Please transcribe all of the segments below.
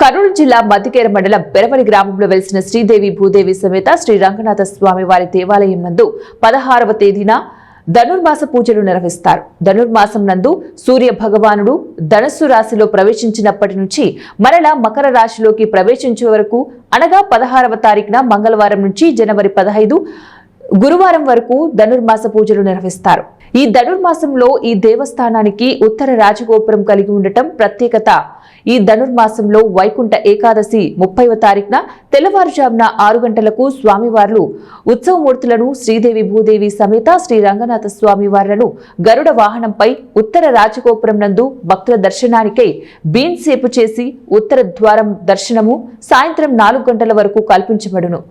కర్నూలు జిల్లా మద్దికేర మండలం పెరవలి గ్రామంలో వెలిసిన శ్రీదేవి భూదేవి సమేత శ్రీ రంగనాథ స్వామి వారి దేవాలయం నందు 16వ తేదీన ధనుర్మాస పూజలు నిర్వహిస్తారు. ధనుర్మాసం నందు సూర్య భగవానుడు ధనస్సు రాశిలో ప్రవేశించినప్పటి నుంచి మరలా మకర రాశిలోకి ప్రవేశించే వరకు అనగా 16వ తారీఖున మంగళవారం నుంచి జనవరి 15 గురువారం వరకు ధనుర్మాస పూజలు నిర్వహిస్తారు. ఈ ధనుర్మాసంలో ఈ దేవస్థానానికి ఉత్తర రాజగోపురం కలిగి ఉండటం ప్రత్యేకత. ఈ ధనుర్మాసంలో వైకుంఠ ఏకాదశి 30వ తారీఖున తెల్లవారుజామున 6 గంటలకు స్వామివార్లు ఉత్సవమూర్తులను శ్రీదేవి భూదేవి సమేత శ్రీ రంగనాథ స్వామివార్లను గరుడ వాహనంపై ఉత్తర రాజగోపురం నందు భక్తుల దర్శనానికై బీన్సేపు చేసి ఉత్తర ద్వారం దర్శనము సాయంత్రం 4 గంటల వరకు కల్పించబడును.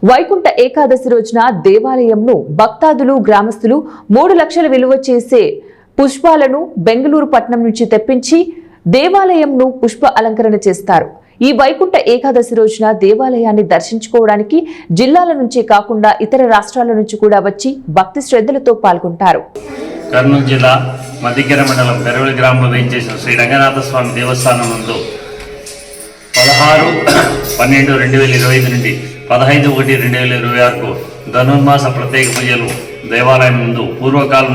వైకుంఠ ఏకాదశి రోజున దేవాలయంను భక్తాదులు గ్రామస్తులు 3 లక్షల విలువ చేసే పుష్పాలను బెంగళూరు పట్టణం నుంచి తెప్పించి దేవాలయంను పుష్ప అలంకరణ చేస్తారు. ఈ వైకుంఠ ఏకాదశి రోజున దేవాలయాన్ని దర్శించుకోవడానికి జిల్లాల నుంచే కాకుండా ఇతర రాష్ట్రాల నుంచి కూడా వచ్చి భక్తి శ్రద్ధలతో పాల్గొంటారు. కర్నూలు జిల్లా మద్దికేర మండలం పెరవలి గ్రామంలో వేయించేసిన శ్రీ రంగనాథ స్వామి దేవస్థానం నందు 16/12/2025 నుండి 15/1/2026 ధనుర్మాస ప్రత్యేక పూజలు దేవాలయం ముందు పూర్వకాలం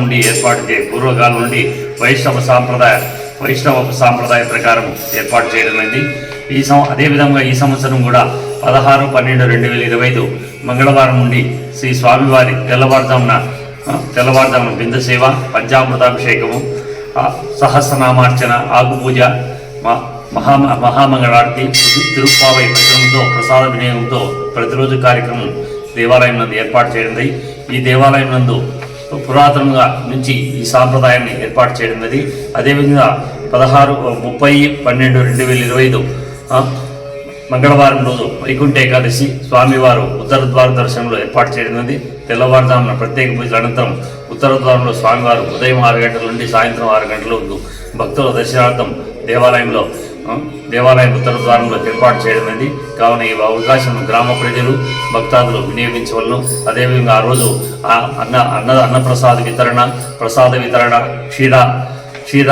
నుండి వైష్ణవ సాంప్రదాయ ప్రకారం ఏర్పాటు చేయడమైంది. అదేవిధంగా ఈ సంవత్సరం కూడా 16/12/2025 మంగళవారం నుండి శ్రీ స్వామివారి తెల్లవారుజామున బిందు సేవ, పంచామృతాభిషేకము, సహస్రనామార్చన, ఆకుపూజ, మహామంగళారతి, తిరుప్పావై ప్రజలతో ప్రసాద వినియోగంతో ప్రతిరోజు కార్యక్రమం దేవాలయం నందు ఏర్పాటు చేయడం. ఈ దేవాలయం నందు పురాతనంగా నుంచి ఈ సాంప్రదాయాన్ని ఏర్పాటు చేయడం. అదేవిధంగా 30/12/2025 మంగళవారం రోజు వైకుంఠ ఏకాదశి స్వామివారు ఉత్తర ద్వార దర్శనంలో ఏర్పాటు చేయడం. తెల్లవారుజామున ప్రత్యేక పూజల అనంతరం ఉత్తర ద్వారంలో స్వామివారు ఉదయం 6 గంటల నుండి సాయంత్రం 6 గంటల వరకు భక్తుల దర్శనార్థం దేవాలయం ఉత్తర ద్వారంలో ఏర్పాటు చేయడం. కావున ఈ అవకాశం గ్రామ ప్రజలు భక్తాదులు వినియోగించవలను. అదేవిధంగా ఆ రోజు అన్నప్రసాద వితరణ, క్షీర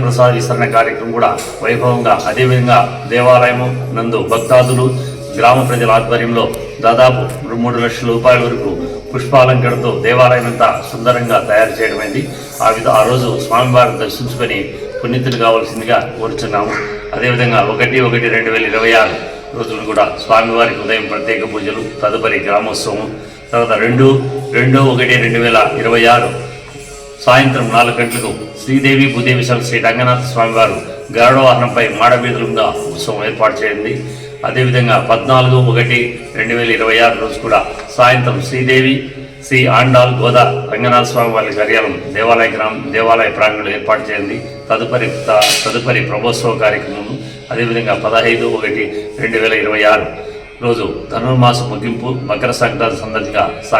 ప్రసాద విస్తరణ కార్యక్రమం కూడా వైభవంగా, అదేవిధంగా దేవాలయము నందు భక్తాదులు గ్రామ ప్రజల ఆధ్వర్యంలో దాదాపు 3 లక్షల రూపాయల వరకు పుష్పాలంకరణతో దేవాలయం అంతా సుందరంగా తయారు చేయడమైంది. ఆ రోజు స్వామివారిని దర్శించుకొని పుణ్యతులు కావాల్సిందిగా కోరుచున్నాము. అదేవిధంగా 1/1/2026 రోజులు కూడా స్వామివారికి ఉదయం ప్రత్యేక పూజలు, తదుపరి గ్రామోత్సవం, తర్వాత 2/1/2026 సాయంత్రం 4 గంటలకు శ్రీదేవి భూదేవి శ్రీ రంగనాథ స్వామివారు గరుడ వాహనంపై మాడవీధులుగా ఉత్సవం ఏర్పాటు చేయండి. అదేవిధంగా 14/1/2026 రోజు కూడా సాయంత్రం శ్రీ ఆండాల్ గోదా రంగనాథ స్వామి వారి కార్యాలయం దేవాలయ ప్రాంగణంలో ఏర్పాటు చేయండి. తదుపరి ప్రభోత్సవ కార్యక్రమం. అదేవిధంగా 15/1/2026 రోజు ధనుర్మాస ముగింపు మకర సంక్రాంతి సందర్భంగా సాయంత్రం